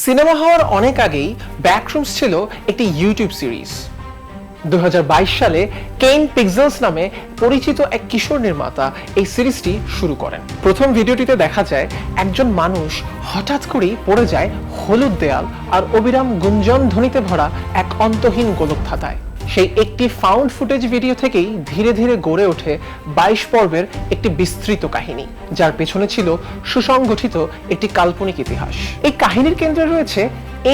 Cinema হওয়ার অনেক আগেই ব্যাকরুমস ছিল একটি ইউটিউব সিরিজ। 2022 সালে কেইন পিক্সেলস নামে পরিচিত এক কিশোর নির্মাতা এই সিরিজটি শুরু করেন। প্রথম ভিডিওটিতে দেখা যায় একজন মানুষ হঠাৎ করেই পড়ে যায় হলুদ দেয়াল আর অবিরাম গুঞ্জন ধ্বনিতে ভরা এক অন্তহীন গোলকধাঁধায়। সেই একটি ফাউন্ড ফুটেজ ভিডিও থেকেই ধীরে ধীরে গড়ে ওঠে 22 পর্বের একটি বিস্তৃত কাহিনী, যার পেছনে ছিল সুসংগঠিত একটি কাল্পনিক ইতিহাস। এই কাহিনীর কেন্দ্রে রয়েছে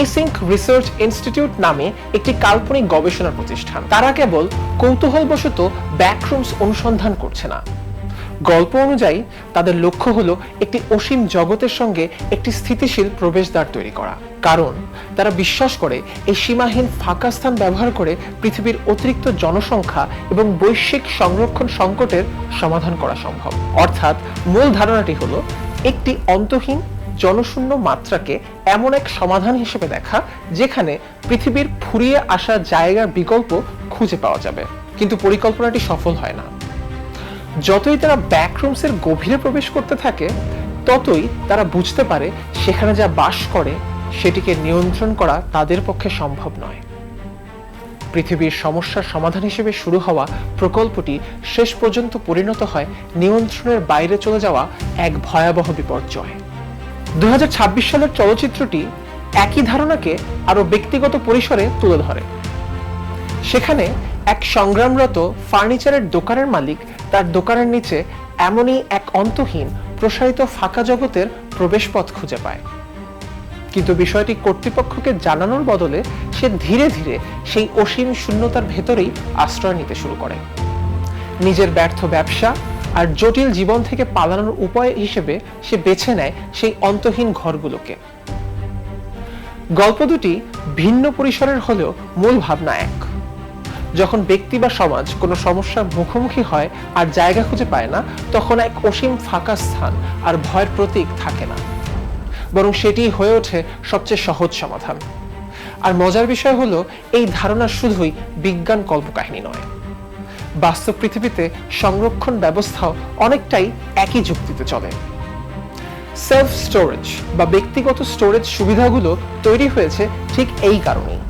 এসিঙ্ক রিসার্চ ইনস্টিটিউট নামে একটি কাল্পনিক গবেষণা প্রতিষ্ঠান। তারা কেবল কৌতূহলবশত ব্যাকরুমস অনুসন্ধান করছে না, গল্প অনুযায়ী তাদের লক্ষ্য হলো একটি অসীম জগতের সঙ্গে একটি স্থিতিশীল প্রবেশদ্বার তৈরি করা। কারণ তারা বিশ্বাস করে এই সীমাহীন ফাঁকা স্থান ব্যবহার করে পৃথিবীর অতিরিক্ত জনসংখ্যা এবং বৈশ্বিক সংরক্ষণ সংকটের সমাধান করা সম্ভব। অর্থাৎ মূল ধারণাটি হলো একটি অন্তহীন জনশূন্য মাত্রাকে এমন এক সমাধান হিসেবে দেখা যেখানে পৃথিবীর ফুরিয়ে আসা জায়গার বিকল্প খুঁজে পাওয়া যাবে। কিন্তু পরিকল্পনাটি সফল হয় না। যতই তারা ব্যাকরুমসের গভীরে প্রবেশ করতে থাকে, ততই তারা বুঝতে পারে সেখানে যা বাস করে সেটিকে নিয়ন্ত্রণ করা তাদের পক্ষে সম্ভব নয়। পৃথিবীর সমস্যার সমাধান হিসেবে শুরু হওয়া প্রকল্পটি শেষ পর্যন্ত পরিণত হয় নিয়ন্ত্রণের বাইরে চলে যাওয়া এক ভয়াবহ বিপর্যয়। 2026 সালের চলচ্চিত্রটি একই ধারণাকে আরো ব্যক্তিগত পরিসরে তুলে ধরে। সেখানে এক সংগ্রামরত ফার্নিচারের দোকানের মালিক তার দোকানের নিচে এমনই এক অন্তহীন প্রসারিত ফাঁকা জগতের প্রবেশপথ খুঁজে পায়। কিন্তু বিষয়টি কর্তৃপক্ষকে জানানোর বদলে সে ধীরে ধীরে সেই অসীম শূন্যতার ভেতরেই আশ্রয় নিতে শুরু করে। নিজের ব্যর্থ ব্যবসা আর জটিল জীবন থেকে পালানোর উপায় হিসেবে সে বেছে নেয় সেই অন্তহীন ঘরগুলোকে। গল্প দুটি ভিন্ন পরিসরের হলেও মূল ভাবনা এক। যখন ব্যক্তি বা সমাজ কোনো সমস্যার মুখোমুখি হয় আর জায়গা খুঁজে পায় না, তখন এক অসীম ফাঁকা স্থান আর ভয়ের প্রতীক থাকে না, বরং সেটি হয়ে ওঠে সবচেয়ে সহজ সমাধান। আর মজার বিষয় হলো এই ধারণা শুধুই বিজ্ঞান কল্পকাহিনী নয়, বাস্তব পৃথিবীতে সংরক্ষণ ব্যবস্থাও অনেকটাই একই যুক্তিতে চলে। সেলফ স্টোরেজ বা ব্যক্তিগত স্টোরেজ সুবিধাগুলো তৈরি হয়েছে ঠিক এই কারণেই।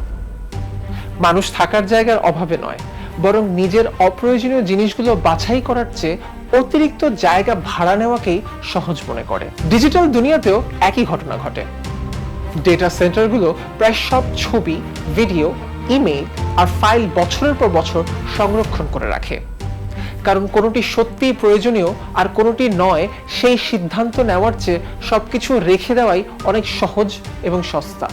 মানুষ থাকার জায়গার অভাবে নয়, বরং নিজের অপ্রয়োজনীয় জিনিসগুলো বাছাই করার চেয়ে অতিরিক্ত জায়গা ভাড়া নেওয়াকেই সহজ মনে করে। ডিজিটাল দুনিয়াতেও একই ঘটনা ঘটে। ডেটা সেন্টারগুলো প্রায় সব ছবি, ভিডিও, ইমেইল আর ফাইল বছরের পর বছর সংরক্ষণ করে রাখে। কারণ কোনোটি সত্যিই প্রয়োজনীয় আর কোনোটি নয়, সেই সিদ্ধান্ত নেওয়ার চেয়ে সবকিছু রেখে দেওয়াই অনেক সহজ এবং সস্তা।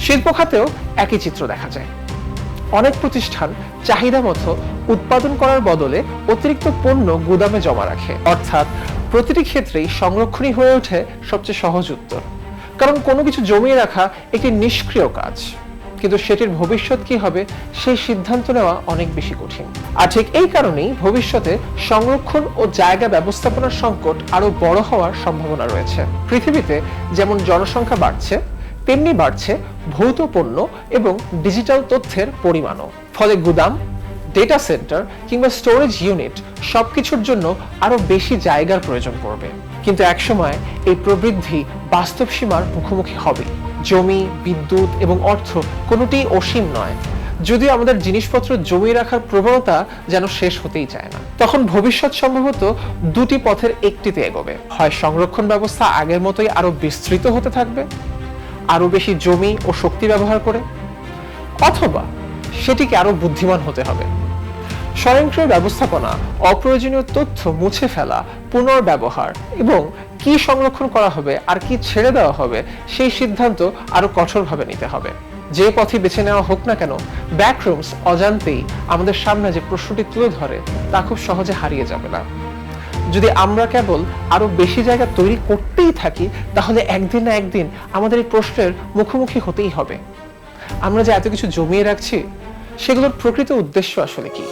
শিল্প খাতেও একই চিত্র দেখা যায়। অনেক প্রতিষ্ঠান চাহিদা মতো উৎপাদন করার বদলে অতিরিক্ত পণ্য গুদামে জমা রাখে। অর্থাৎ প্রতিটি ক্ষেত্রেই সংরক্ষণই হয়ে ওঠে সবচেয়ে সহজ উত্তর। কারণ কোনো কিছু জমিয়ে রাখা একটি নিষ্ক্রিয় কাজ, কিন্তু সেটির ভবিষ্যৎ কি হবে সেই সিদ্ধান্ত নেওয়া অনেক বেশি কঠিন। আর ঠিক এই কারণেই ভবিষ্যতে সংরক্ষণ ও জায়গা ব্যবস্থাপনার সংকট আরো বড় হওয়ার সম্ভাবনা রয়েছে। পৃথিবীতে যেমন জনসংখ্যা বাড়ছে, তেমনি বাড়ছে ভৌত পণ্য এবং ডিজিটাল তথ্যের পরিমাণও। ফলে গুদাম, ডেটা সেন্টার কিংবা স্টোরেজ ইউনিট সবকিছুর জন্য আরো বেশি জায়গার প্রয়োজন পড়বে। কিন্তু একসময় এই প্রবৃদ্ধি বাস্তব সীমার মুখোমুখি হবে। জমি, বিদ্যুৎ এবং অর্থ কোনোটি অসীম নয়, যদিও আমাদের জিনিসপত্র জমিয়ে রাখার প্রবণতা যেন শেষ হতেই চায় না। তখন ভবিষ্যৎ সম্ভবত দুটি পথের একটিতে এগোবে। হয় সংরক্ষণ ব্যবস্থা আগের মতোই আরো বিস্তৃত হতে থাকবে, আরো বেশি জমি ও শক্তি ব্যবহার করে, অথবা সেটিকে আরো বুদ্ধিমান হতে হবে। স্বয়ংক্রিয় ব্যবস্থাপনা, অপ্রয়োজনীয় তথ্য মুছে ফেলা, পুনর্ব্যবহার এবং কি সংরক্ষণ করা হবে আর কি ছেড়ে দেওয়া হবে সেই সিদ্ধান্ত আরো কঠোরভাবে নিতে হবে। যে পথই বেছে নেওয়া হোক না কেন, ব্যাকরুমস অজান্তেই আমাদের সামনে যে প্রশ্নটি তুলে ধরে তা খুব সহজে হারিয়ে যাবে না। যদি আমরা কেবল আরো বেশি জায়গা তৈরি করতেই থাকি, তাহলে একদিন না একদিন আমাদের এই প্রশ্নের মুখোমুখি হতেই হবে। আমরা যে এত কিছু জমিয়ে রাখছি, সেগুলোর প্রকৃত উদ্দেশ্য আসলে কি?